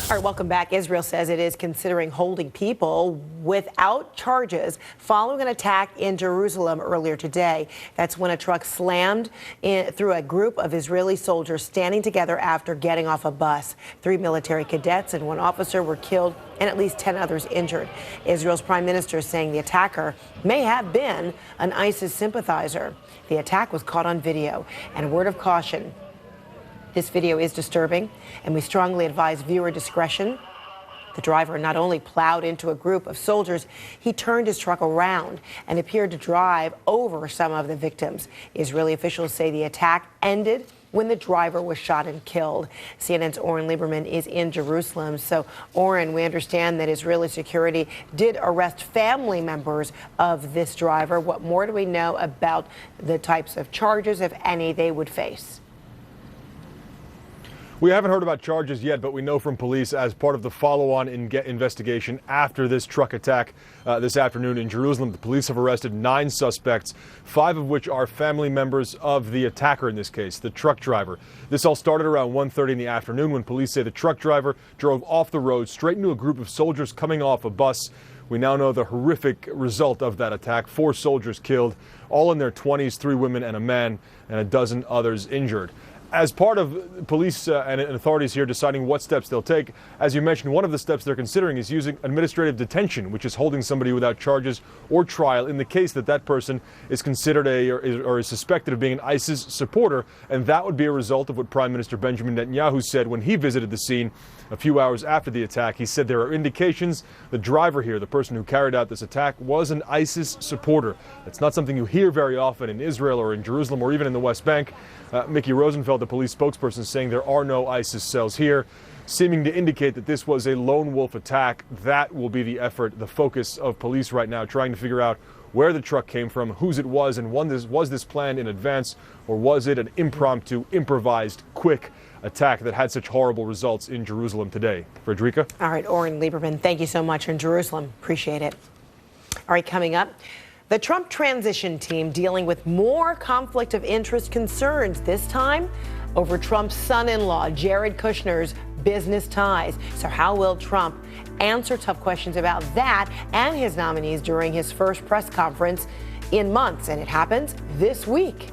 All right, welcome back. Israel says it is considering holding people without charges following an attack in Jerusalem earlier today. That's when a truck slammed through a group of Israeli soldiers standing together after getting off a bus. 3 military cadets and 1 officer were killed and at least 10 others injured. Israel's prime minister is saying the attacker may have been an ISIS sympathizer. The attack was caught on video. And a word of caution: this video is disturbing, and we strongly advise viewer discretion. The driver not only plowed into a group of soldiers, he turned his truck around and appeared to drive over some of the victims. Israeli officials say the attack ended when the driver was shot and killed. CNN's Oren Lieberman is in Jerusalem. So, Oren, we understand that Israeli security did arrest family members of this driver. What more do we know about the types of charges, if any, they would face? We haven't heard about charges yet, but we know from police as part of the follow-on investigation after this truck attack this afternoon in Jerusalem, the police have arrested 9 suspects, 5 of which are family members of the attacker in this case, the truck driver. This all started around 1:30 in the afternoon when police say the truck driver drove off the road straight into a group of soldiers coming off a bus. We now know the horrific result of that attack: 4 soldiers killed, all in their 20s, 3 women and a man, and a dozen others injured. As part of police and authorities here deciding what steps they'll take, as you mentioned, one of the steps they're considering is using administrative detention, which is holding somebody without charges or trial in the case that that person is considered or is suspected of being an ISIS supporter. And that would be a result of what Prime Minister Benjamin Netanyahu said when he visited the scene a few hours after the attack. He said there are indications the driver here, the person who carried out this attack, was an ISIS supporter. That's not something you hear very often in Israel or in Jerusalem or even in the West Bank. Mickey Rosenfeld, the police spokesperson, saying there are no ISIS cells here, seeming to indicate that this was a lone wolf attack. That will be the effort, the focus of police right now, trying to figure out where the truck came from, whose it was, and was this planned in advance, or was it an impromptu, improvised, quick attack that had such horrible results in Jerusalem today. Frederica? All right, Oren Lieberman, thank you so much in Jerusalem. Appreciate it. All right, coming up, the Trump transition team dealing with more conflict of interest concerns, this time over Trump's son-in-law, Jared Kushner's business ties. So how will Trump answer tough questions about that and his nominees during his first press conference in months? And it happens this week.